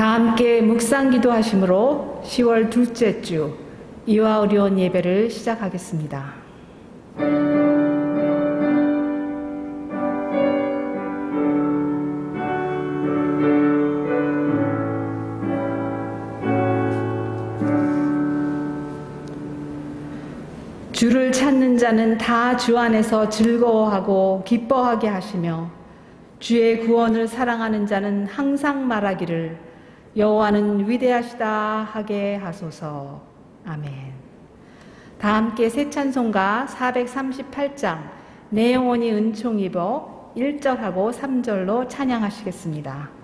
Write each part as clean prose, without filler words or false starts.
다 함께 묵상기도 하심으로 10월 둘째 주 이와 어려운 예배를 시작하겠습니다. 주를 찾는 자는 다 주 안에서 즐거워하고 기뻐하게 하시며 주의 구원을 사랑하는 자는 항상 말하기를 여호와는 위대하시다 하게 하소서. 아멘. 다 함께 새 찬송가 438장 내 영혼이 은총 입어 1절하고 3절로 찬양하시겠습니다.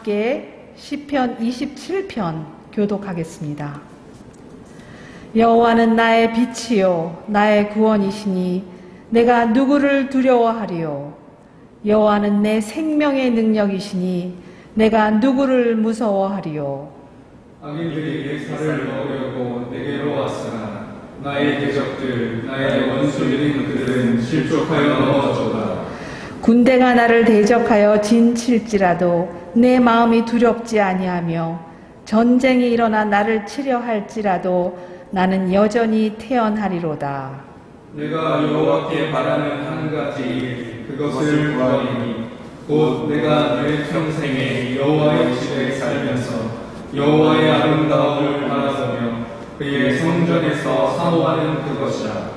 함께 시편 27편 교독하겠습니다. 여호와는 나의 빛이요 나의 구원이시니 내가 누구를 두려워하리요. 여호와는 내 생명의 능력이시니 내가 누구를 무서워하리요. 악인들이 내 살을 먹으려고 내게로 왔으나 나의 대적들 나의 원수들인 그들은 실족하여 넘어져다. 군대가 나를 대적하여 진칠지라도 내 마음이 두렵지 아니하며 전쟁이 일어나 나를 치려 할지라도 나는 여전히 태어나리로다. 내가 여호와께 바라는 한 가지 일 그것을 구하리니 곧 내가 내 평생에 여호와의 집에 살면서 여호와의 아름다움을 바라보며 그의 성전에서 사모하는 그것이라.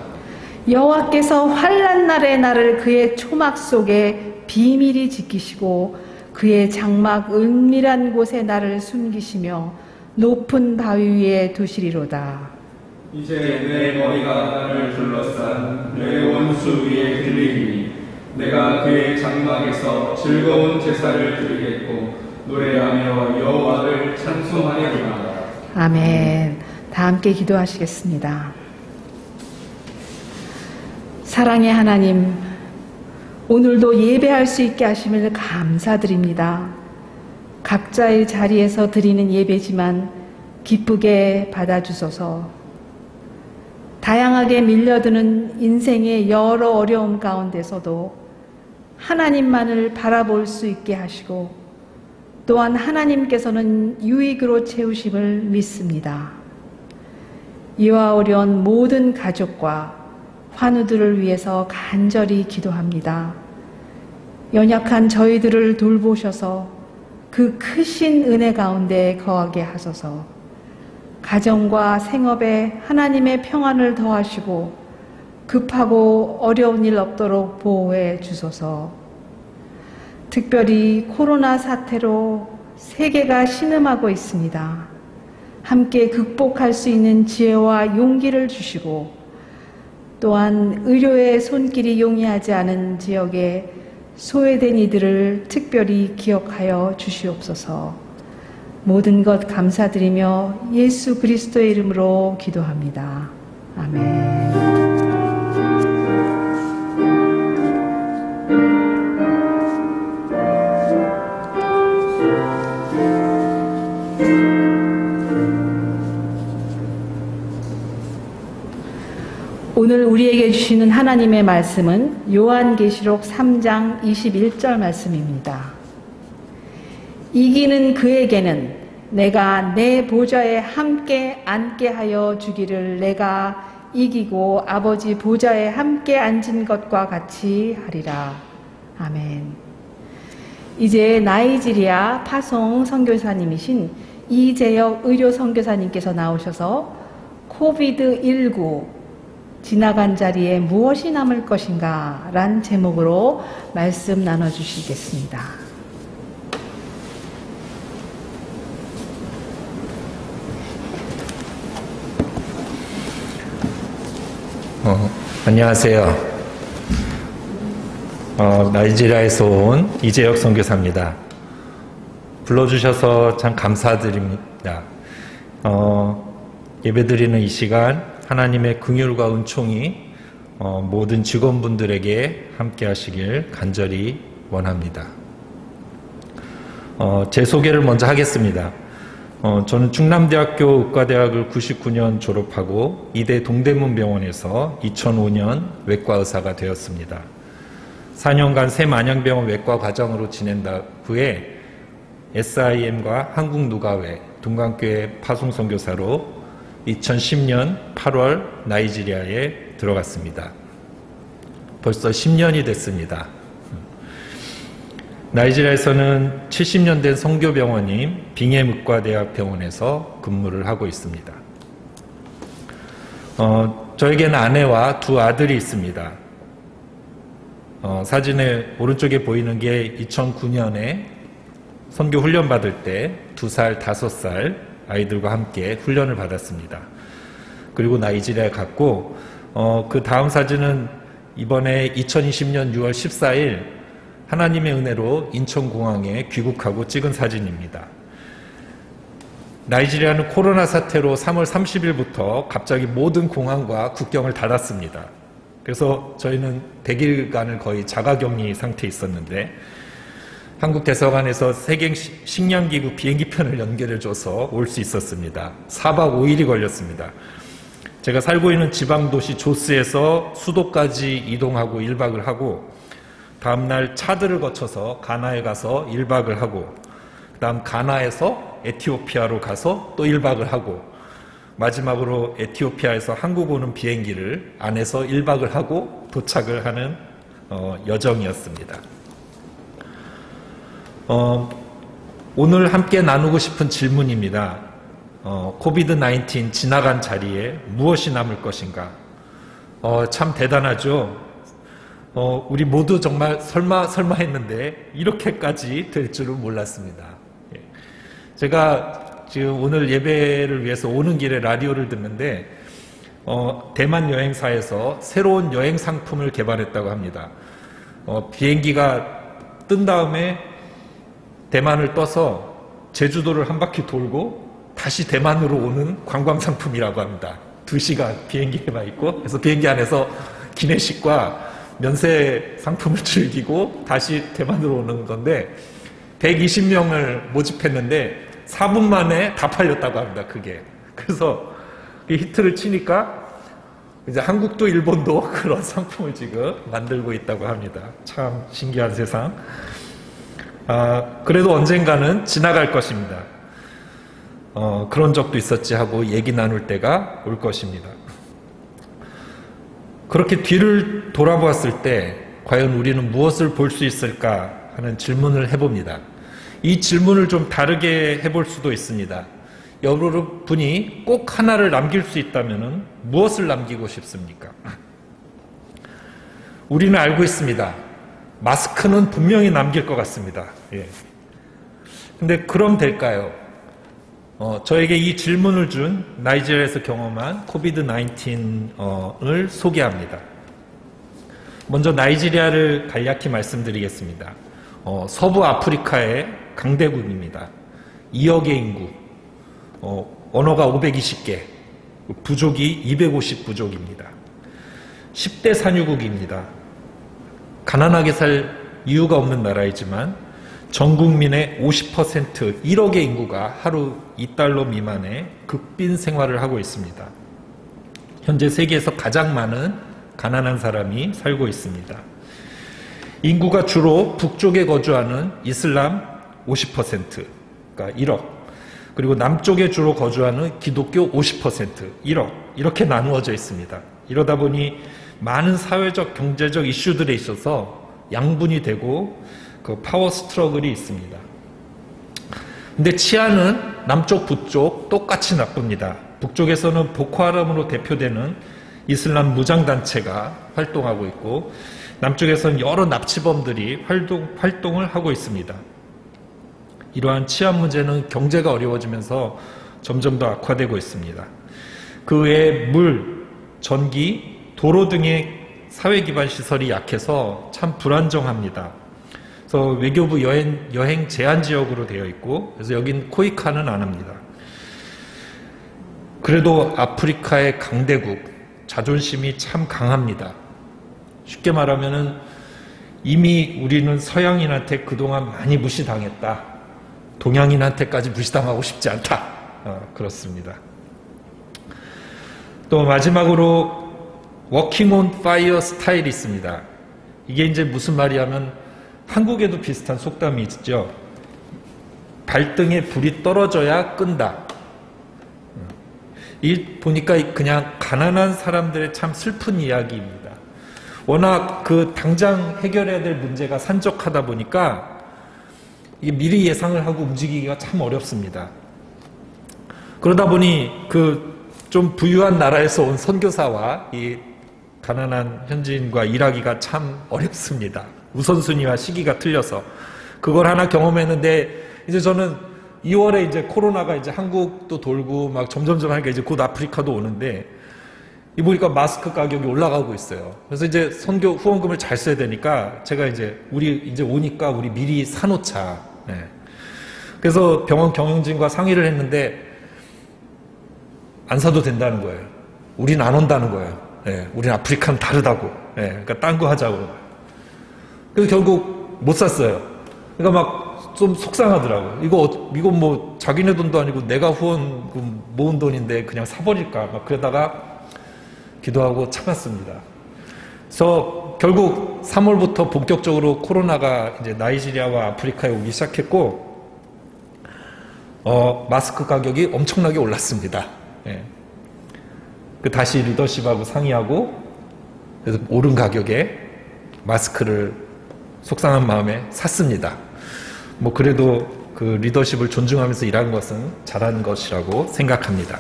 여호와께서 환난 날에 나를 그의 초막 속에 비밀히 지키시고 그의 장막 은밀한 곳에 나를 숨기시며 높은 바위 위에 두시리로다. 이제 내 머리가 나를 둘러싼 내 원수 위에 들리리니 내가 그의 장막에서 즐거운 제사를 드리겠고 노래하며 여호와를 찬송하리로다. 아멘. 다 함께 기도하시겠습니다. 사랑의 하나님, 오늘도 예배할 수 있게 하심을 감사드립니다. 각자의 자리에서 드리는 예배지만 기쁘게 받아주소서. 다양하게 밀려드는 인생의 여러 어려움 가운데서도 하나님만을 바라볼 수 있게 하시고 또한 하나님께서는 유익으로 채우심을 믿습니다. 이와 어려운 모든 가족과 환우들을 위해서 간절히 기도합니다. 연약한 저희들을 돌보셔서 그 크신 은혜 가운데 거하게 하소서. 가정과 생업에 하나님의 평안을 더하시고 급하고 어려운 일 없도록 보호해 주소서. 특별히 코로나 사태로 세계가 신음하고 있습니다. 함께 극복할 수 있는 지혜와 용기를 주시고 또한 의료의 손길이 용이하지 않은 지역에 소외된 이들을 특별히 기억하여 주시옵소서. 모든 것 감사드리며 예수 그리스도의 이름으로 기도합니다. 아멘. 오늘 우리에게 주시는 하나님의 말씀은 요한계시록 3장 21절 말씀입니다. 이기는 그에게는 내가 내 보좌에 함께 앉게 하여 주기를 내가 이기고 아버지 보좌에 함께 앉은 것과 같이 하리라. 아멘. 이제 나이지리아 파송 선교사님이신 이재혁 의료 선교사님께서 나오셔서 코비드19 지나간 자리에 무엇이 남을 것인가 란 제목으로 말씀 나눠주시겠습니다. 안녕하세요. 나이지리아에서 온 이재혁 선교사입니다. 불러주셔서 참 감사드립니다. 예배드리는 이 시간 하나님의 긍휼과 은총이 모든 직원분들에게 함께 하시길 간절히 원합니다. 제 소개를 먼저 하겠습니다. 저는 충남대학교 의과대학을 99년 졸업하고 이대 동대문병원에서 2005년 외과의사가 되었습니다. 4년간 새만영병원 외과 과정으로 지낸 후에 SIM과 한국누가회 동관교회 파송선교사로 2010년 8월 나이지리아에 들어갔습니다. 벌써 10년이 됐습니다. 나이지리아에서는 70년 된 선교병원인 빙엠의과대학병원에서 근무를 하고 있습니다. 저에게는 아내와 두 아들이 있습니다. 사진의 오른쪽에 보이는 게 2009년에 선교 훈련 받을 때 2살, 5살 아이들과 함께 훈련을 받았습니다. 그리고 나이지리아에 갔고 그 다음 사진은 이번에 2020년 6월 14일 하나님의 은혜로 인천공항에 귀국하고 찍은 사진입니다. 나이지리아는 코로나 사태로 3월 30일부터 갑자기 모든 공항과 국경을 닫았습니다. 그래서 저희는 100일간을 거의 자가격리 상태에 있었는데 한국 대사관에서 세계 식량기구 비행기편을 연결해줘서 올 수 있었습니다. 4박 5일이 걸렸습니다. 제가 살고 있는 지방도시 조스에서 수도까지 이동하고 1박을 하고 다음날 차드를 거쳐서 가나에 가서 1박을 하고 그 다음 가나에서 에티오피아로 가서 또 1박을 하고 마지막으로 에티오피아에서 한국 오는 비행기를 안에서 1박을 하고 도착을 하는 여정이었습니다. 오늘 함께 나누고 싶은 질문입니다. 코비드-19 지나간 자리에 무엇이 남을 것인가? 참 대단하죠? 우리 모두 정말 설마 했는데 이렇게까지 될 줄은 몰랐습니다. 제가 지금 오늘 예배를 위해서 오는 길에 라디오를 듣는데 대만 여행사에서 새로운 여행 상품을 개발했다고 합니다. 비행기가 뜬 다음에 대만을 떠서 제주도를 한 바퀴 돌고 다시 대만으로 오는 관광 상품이라고 합니다. 2시간 비행기에만 있고 그래서 비행기 안에서 기내식과 면세 상품을 즐기고 다시 대만으로 오는 건데 120명을 모집했는데 4분 만에 다 팔렸다고 합니다. 그게. 그래서 히트를 치니까 이제 한국도 일본도 그런 상품을 지금 만들고 있다고 합니다. 참 신기한 세상. 그래도 언젠가는 지나갈 것입니다. 그런 적도 있었지 하고 얘기 나눌 때가 올 것입니다. 그렇게 뒤를 돌아보았을 때 과연 우리는 무엇을 볼 수 있을까 하는 질문을 해봅니다. 이 질문을 좀 다르게 해볼 수도 있습니다. 여러분이 꼭 하나를 남길 수 있다면 무엇을 남기고 싶습니까? 우리는 알고 있습니다. 마스크는 분명히 남길 것 같습니다. 예. 근데 그럼 될까요? 저에게 이 질문을 준 나이지리아에서 경험한 코비드-19을 소개합니다. 먼저 나이지리아를 간략히 말씀드리겠습니다. 서부 아프리카의 강대국입니다. 2억의 인구, 언어가 520개, 부족이 250부족입니다. 10대 산유국입니다. 가난하게 살 이유가 없는 나라이지만 전 국민의 50%, 1억의 인구가 하루 $2 미만의 극빈 생활을 하고 있습니다. 현재 세계에서 가장 많은 가난한 사람이 살고 있습니다. 인구가 주로 북쪽에 거주하는 이슬람 50%, 그러니까 1억, 그리고 남쪽에 주로 거주하는 기독교 50%, 1억, 이렇게 나누어져 있습니다. 이러다 보니 많은 사회적, 경제적 이슈들에 있어서 양분이 되고 그 파워 스트러글이 있습니다. 근데 치안은 남쪽, 북쪽 똑같이 나쁩니다. 북쪽에서는 보코하람으로 대표되는 이슬람 무장단체가 활동하고 있고, 남쪽에서는 여러 납치범들이 활동을 하고 있습니다. 이러한 치안 문제는 경제가 어려워지면서 점점 더 악화되고 있습니다. 그 외에 물, 전기, 도로 등의 사회 기반 시설이 약해서 참 불안정합니다. 그래서 외교부 여행 제한 지역으로 되어 있고, 그래서 여긴 코이카는 안 합니다. 그래도 아프리카의 강대국, 자존심이 참 강합니다. 쉽게 말하면은 이미 우리는 서양인한테 그동안 많이 무시당했다. 동양인한테까지 무시당하고 싶지 않다. 그렇습니다. 또 마지막으로 워킹 온 파이어 스타일이 있습니다. 이게 이제 무슨 말이냐면 한국에도 비슷한 속담이 있죠. 발등에 불이 떨어져야 끈다. 이 보니까 그냥 가난한 사람들의 참 슬픈 이야기입니다. 워낙 그 당장 해결해야 될 문제가 산적하다 보니까 이게 미리 예상을 하고 움직이기가 참 어렵습니다. 그러다 보니 그 좀 부유한 나라에서 온 선교사와 이 가난한 현지인과 일하기가 참 어렵습니다. 우선순위와 시기가 틀려서. 그걸 하나 경험했는데, 이제 저는 2월에 이제 코로나가 이제 한국도 돌고 막 점점점 하니까 이제 곧 아프리카도 오는데, 이 보니까 마스크 가격이 올라가고 있어요. 그래서 이제 선교 후원금을 잘 써야 되니까 제가 이제 우리 이제 오니까 우리 미리 사놓자. 네. 그래서 병원 경영진과 상의를 했는데 안 사도 된다는 거예요. 우린 안 온다는 거예요. 네. 우린 아프리카는 다르다고. 네. 그러니까 딴 거 하자고. 그래서 결국 못 샀어요. 그러니까 막 좀 속상하더라고요. 이거 뭐 자기네 돈도 아니고 내가 후원금 모은 돈인데 그냥 사버릴까. 막 그러다가 기도하고 참았습니다. 그래서 결국 3월부터 본격적으로 코로나가 이제 나이지리아와 아프리카에 오기 시작했고, 마스크 가격이 엄청나게 올랐습니다. 예. 그 다시 리더십하고 상의하고, 그래서 오른 가격에 마스크를 속상한 마음에 샀습니다. 뭐 그래도 그 리더십을 존중하면서 일한 것은 잘한 것이라고 생각합니다.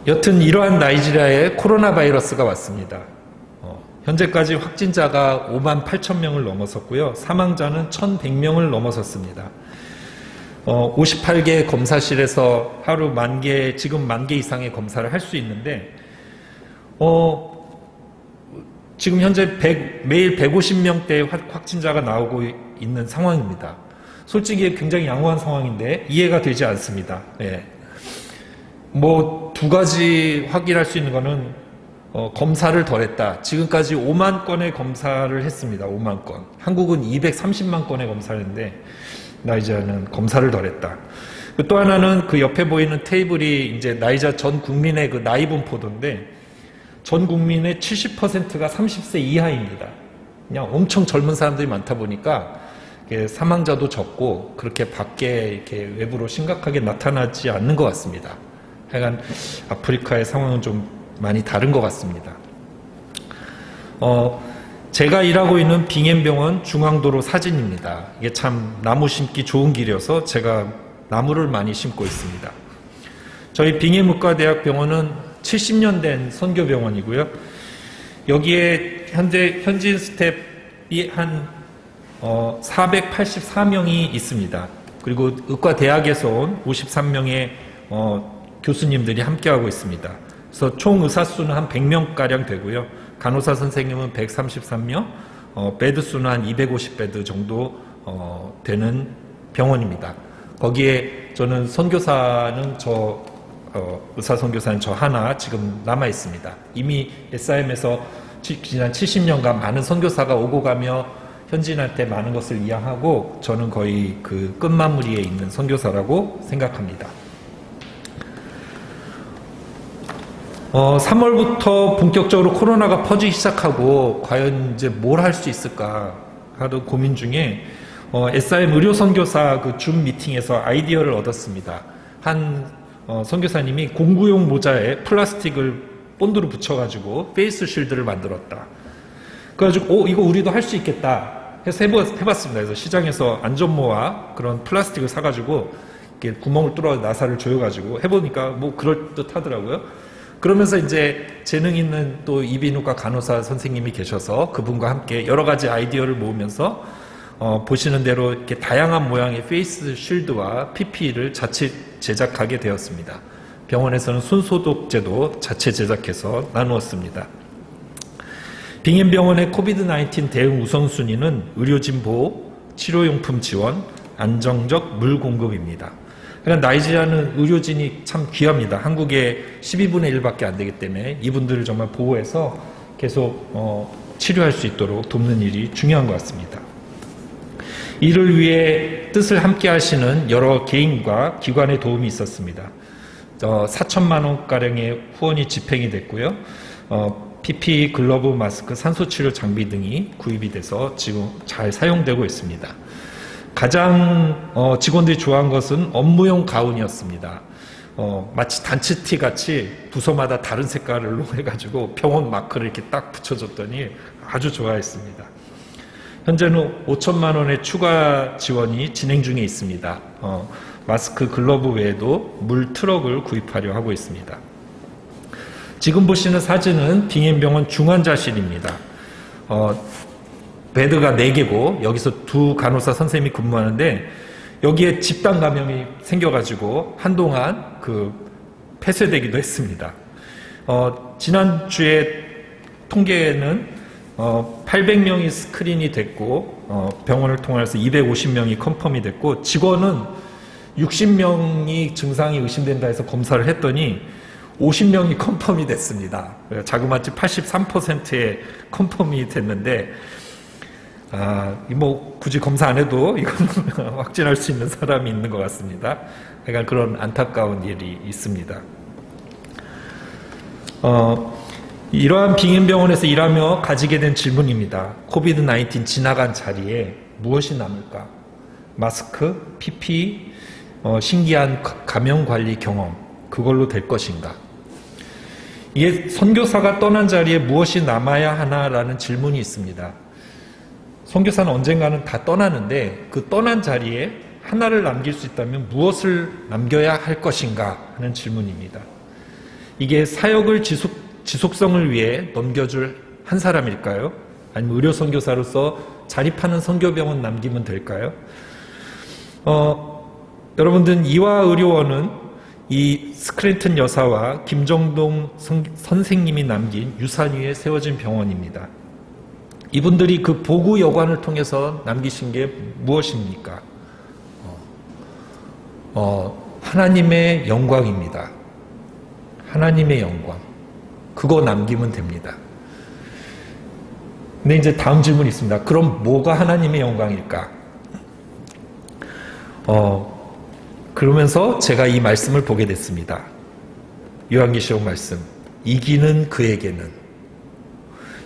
여튼 이러한 나이지리아에 코로나 바이러스가 왔습니다. 현재까지 확진자가 58,000명을 넘어섰고요. 사망자는 1,100명을 넘어섰습니다. 58개 검사실에서 하루 지금 10,000개 이상의 검사를 할 수 있는데, 지금 현재 매일 150명대의 확진자가 나오고 있는 상황입니다. 솔직히 굉장히 양호한 상황인데 이해가 되지 않습니다. 예. 뭐 두 가지 확인할 수 있는 거는 검사를 더 했다. 지금까지 5만 건의 검사를 했습니다. 5만 건. 한국은 230만 건의 검사를 했는데 나이지리아는 검사를 덜 했다. 또 하나는 그 옆에 보이는 테이블이 이제 나이지리아 전 국민의 그 나이 분포도인데, 전 국민의 70%가 30세 이하입니다. 그냥 엄청 젊은 사람들이 많다 보니까 사망자도 적고 그렇게 밖에 이렇게 외부로 심각하게 나타나지 않는 것 같습니다. 하여간 아프리카의 상황은 좀 많이 다른 것 같습니다. 제가 일하고 있는 빙엠병원 중앙도로 사진입니다. 이게 참 나무 심기 좋은 길이어서 제가 나무를 많이 심고 있습니다. 저희 빙엠의과대학병원은 70년 된 선교병원이고요. 여기에 현지인 스텝이 한 484명이 있습니다. 그리고 의과대학에서 온 53명의 교수님들이 함께하고 있습니다. 그래서 총 의사 수는 한 100명가량 되고요. 간호사 선생님은 133명, 베드 수는 한 250베드 정도 되는 병원입니다. 거기에 저는 선교사는 의사 선교사는 저 하나 지금 남아 있습니다. 이미 SIM에서 지난 70년간 많은 선교사가 오고 가며 현지인한테 많은 것을 이양하고 저는 거의 그 끝마무리에 있는 선교사라고 생각합니다. 3월부터 본격적으로 코로나가 퍼지기 시작하고 과연 이제 뭘 할 수 있을까 하던 고민 중에 SIM 의료 선교사 그 줌 미팅에서 아이디어를 얻었습니다. 한 선교사님이 공구용 모자에 플라스틱을 본드로 붙여가지고 페이스 쉴드를 만들었다. 그래가지고 이거 우리도 할 수 있겠다 해서 해봤습니다. 그래서 시장에서 안전모와 그런 플라스틱을 사가지고 이렇게 구멍을 뚫어 나사를 조여가지고 해보니까 뭐 그럴듯하더라고요. 그러면서 이제 재능 있는 또 이비인후과 간호사 선생님이 계셔서 그분과 함께 여러 가지 아이디어를 모으면서 보시는 대로 이렇게 다양한 모양의 페이스 쉴드와 PPE를 자체 제작하게 되었습니다. 병원에서는 손소독제도 자체 제작해서 나누었습니다. 빙엠병원의 코비드-19 대응 우선순위는 의료진 보호, 치료용품 지원, 안정적 물 공급입니다. 그러니까 나이지리아는 의료진이 참 귀합니다. 한국의 12분의 1밖에 안 되기 때문에 이분들을 정말 보호해서 계속 치료할 수 있도록 돕는 일이 중요한 것 같습니다. 이를 위해 뜻을 함께 하시는 여러 개인과 기관의 도움이 있었습니다. 4천만 원가량의 후원이 집행이 됐고요. PPE, 글러브, 마스크, 산소치료 장비 등이 구입이 돼서 지금 잘 사용되고 있습니다. 가장 직원들이 좋아한 것은 업무용 가운이었습니다. 마치 단체티 같이 부서마다 다른 색깔로 해가지고 병원 마크를 이렇게 딱 붙여줬더니 아주 좋아했습니다. 현재는 5천만 원의 추가 지원이 진행 중에 있습니다. 마스크, 글러브 외에도 물 트럭을 구입하려 하고 있습니다. 지금 보시는 사진은 빙엠병원 중환자실입니다. 베드가 4개고 여기서 2 간호사 선생님이 근무하는데 여기에 집단 감염이 생겨가지고 한동안 폐쇄되기도 했습니다. 지난주에 통계는 800명이 스크린이 됐고 병원을 통해서 250명이 컨펌이 됐고 직원은 60명이 증상이 의심된다 해서 검사를 했더니 50명이 컨펌이 됐습니다. 자그마치 83%의 컨펌이 됐는데 뭐 굳이 검사 안 해도 이건 확진할 수 있는 사람이 있는 것 같습니다. 그러니까 그런 안타까운 일이 있습니다. 이러한 빙엠병원에서 일하며 가지게 된 질문입니다. 코비드-19 지나간 자리에 무엇이 남을까? 마스크, PPE, 신기한 감염관리 경험, 그걸로 될 것인가? 이게 선교사가 떠난 자리에 무엇이 남아야 하나라는 질문이 있습니다. 선교사는 언젠가는 다 떠나는데 그 떠난 자리에 하나를 남길 수 있다면 무엇을 남겨야 할 것인가 하는 질문입니다. 이게 사역을 지속성을 위해 넘겨줄 한 사람일까요? 아니면 의료 선교사로서 자립하는 선교병원 남기면 될까요? 여러분들 이화 의료원은 이 스크랜튼 여사와 김정동 선생님이 남긴 유산 위에 세워진 병원입니다. 이분들이 그 보구 여관을 통해서 남기신 게 무엇입니까? 하나님의 영광입니다. 하나님의 영광. 그거 남기면 됩니다. 근데 이제 다음 질문이 있습니다. 그럼 뭐가 하나님의 영광일까? 그러면서 제가 이 말씀을 보게 됐습니다. 요한계시록 말씀. 이기는 그에게는.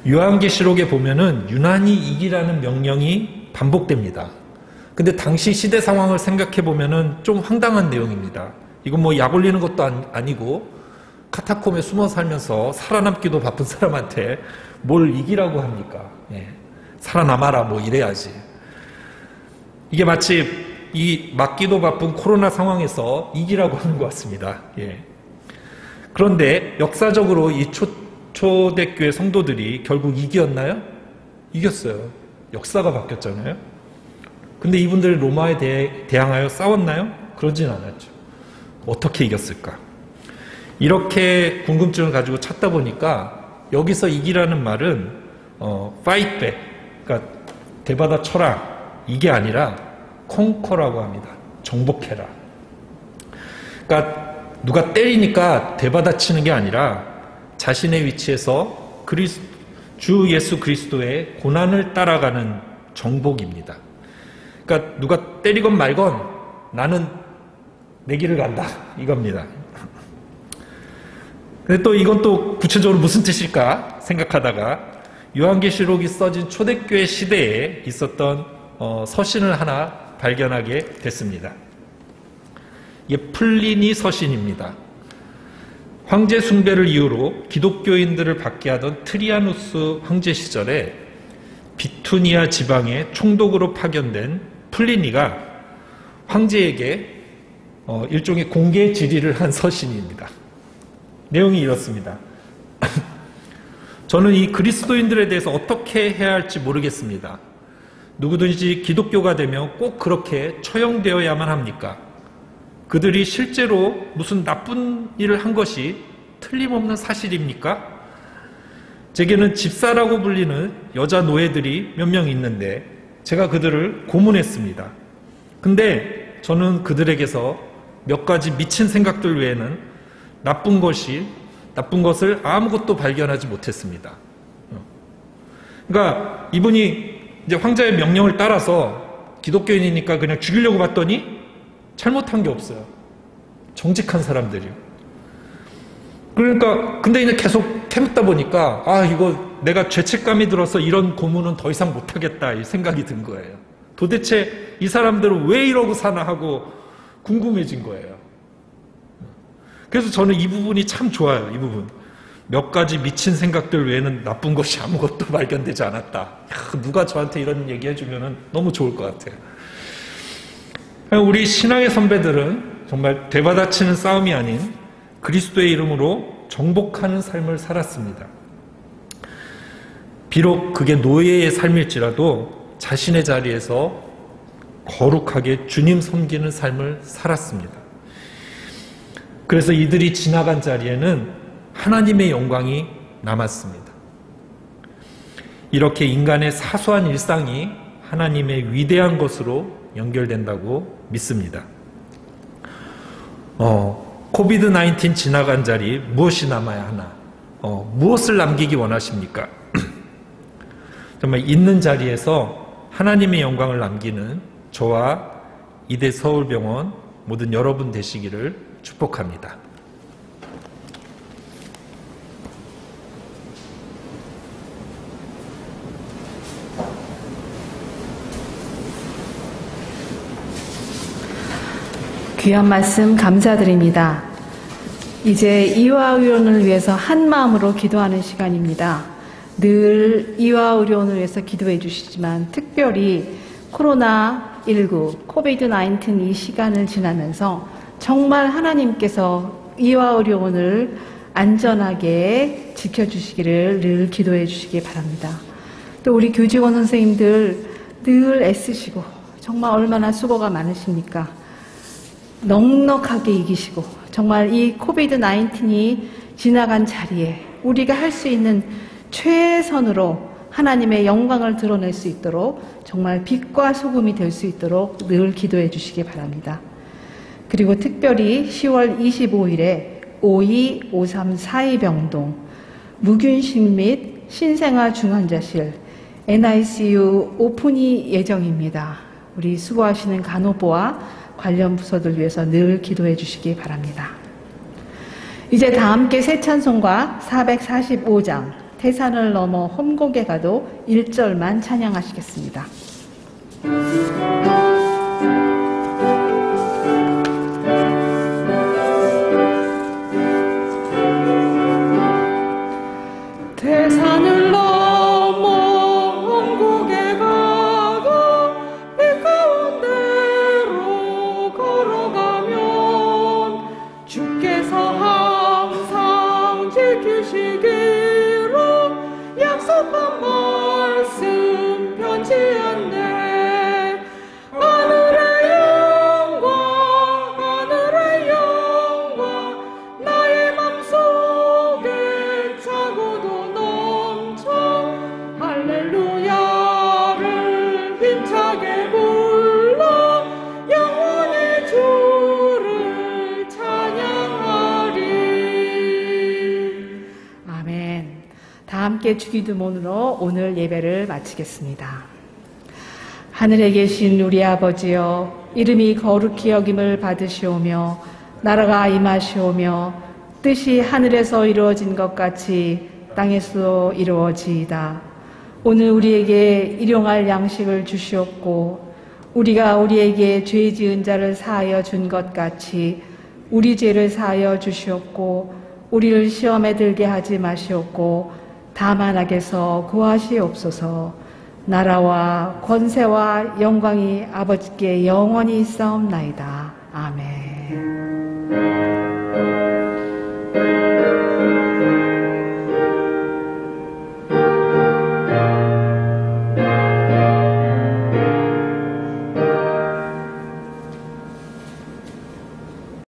요한계시록에 보면은 유난히 이기라는 명령이 반복됩니다. 근데 당시 시대 상황을 생각해 보면은 좀 황당한 내용입니다. 이건 뭐 약 올리는 것도 아니고 카타콤에 숨어 살면서 살아남기도 바쁜 사람한테 뭘 이기라고 합니까? 예. 살아남아라 뭐 이래야지. 이게 마치 이 맞기도 바쁜 코로나 상황에서 이기라고 하는 것 같습니다. 예. 그런데 역사적으로 이 초대교회 성도들이 결국 이겼나요? 이겼어요. 역사가 바뀌었잖아요. 근데 이분들이 로마에 대항하여 싸웠나요? 그러진 않았죠. 어떻게 이겼을까? 이렇게 궁금증을 가지고 찾다 보니까 여기서 이기라는 말은 fight back, 그러니까 대받아 쳐라, 이게 아니라 conquer라고 합니다. 정복해라. 그러니까 누가 때리니까 대받아 치는 게 아니라 자신의 위치에서 주 예수 그리스도의 고난을 따라가는 정복입니다. 그러니까 누가 때리건 말건 나는 내 길을 간다, 이겁니다. 근데 또 이건 또 구체적으로 무슨 뜻일까 생각하다가 요한계시록이 써진 초대교회 시대에 있었던 서신을 하나 발견하게 됐습니다. 이게 플리니 서신입니다. 황제 숭배를 이유로 기독교인들을 박해하던 트리아누스 황제 시절에 비투니아 지방에 총독으로 파견된 플리니가 황제에게 일종의 공개 질의를 한 서신입니다. 내용이 이렇습니다. 저는 이 그리스도인들에 대해서 어떻게 해야 할지 모르겠습니다. 누구든지 기독교가 되면 꼭 그렇게 처형되어야만 합니까? 그들이 실제로 무슨 나쁜 일을 한 것이 틀림없는 사실입니까? 제게는 집사라고 불리는 여자 노예들이 몇 명 있는데 제가 그들을 고문했습니다. 근데 저는 그들에게서 몇 가지 미친 생각들 외에는 나쁜 것을 아무것도 발견하지 못했습니다. 그러니까 이분이 이제 황제의 명령을 따라서 기독교인이니까 그냥 죽이려고 봤더니 잘못한 게 없어요. 정직한 사람들이요. 그러니까 근데 이제 계속 캐묻다 보니까 이거 내가 죄책감이 들어서 이런 고문은 더 이상 못하겠다 이 생각이 든 거예요. 도대체 이 사람들은 왜 이러고 사나 하고 궁금해진 거예요. 그래서 저는 이 부분이 참 좋아요. 이 부분. 몇 가지 미친 생각들 외에는 나쁜 것이 아무것도 발견되지 않았다. 누가 저한테 이런 얘기 해주면 너무 좋을 것 같아요. 우리 신앙의 선배들은 정말 되받아치는 싸움이 아닌 그리스도의 이름으로 정복하는 삶을 살았습니다. 비록 그게 노예의 삶일지라도 자신의 자리에서 거룩하게 주님 섬기는 삶을 살았습니다. 그래서 이들이 지나간 자리에는 하나님의 영광이 남았습니다. 이렇게 인간의 사소한 일상이 하나님의 위대한 것으로 연결된다고 믿습니다. 코비드-19 지나간 자리 무엇이 남아야 하나? 무엇을 남기기 원하십니까? 정말 있는 자리에서 하나님의 영광을 남기는 저와 이대 서울병원 모든 여러분 되시기를 축복합니다. 귀한 말씀 감사드립니다. 이제 이화의료원을 위해서 한 마음으로 기도하는 시간입니다. 늘 이화의료원을 위해서 기도해 주시지만 특별히 코로나19, 코비드-19 이 시간을 지나면서 정말 하나님께서 이화의료원을 안전하게 지켜주시기를 늘 기도해 주시기 바랍니다. 또 우리 교직원 선생님들 늘 애쓰시고 정말 얼마나 수고가 많으십니까? 넉넉하게 이기시고 정말 이 코비드-19이 지나간 자리에 우리가 할 수 있는 최선으로 하나님의 영광을 드러낼 수 있도록 정말 빛과 소금이 될 수 있도록 늘 기도해 주시기 바랍니다. 그리고 특별히 10월 25일에 525342병동 무균실 및 신생아 중환자실 NICU 오픈이 예정입니다. 우리 수고하시는 간호부와 관련 부서들 위해서 늘 기도해 주시기 바랍니다. 이제 다 함께 새 찬송가 445장 태산을 넘어 험곡에 가도 1절만 찬양하시겠습니다. 태산을 넘어 험곡에 가도 빛 가운데로 걸어가면 주께서 항상 지키시기로 약속한 말씀 변치 않네. 다 함께 주기도문으로 오늘 예배를 마치겠습니다. 하늘에 계신 우리 아버지여, 이름이 거룩히 여김을 받으시오며 나라가 임하시오며 뜻이 하늘에서 이루어진 것 같이 땅에서도 이루어지이다. 오늘 우리에게 일용할 양식을 주시옵고 우리가 우리에게 죄 지은 자를 사하여 준 것 같이 우리 죄를 사하여 주시옵고 우리를 시험에 들게 하지 마시옵고 다만 악에서 구하시옵소서. 나라와 권세와 영광이 아버지께 영원히 있사옵나이다.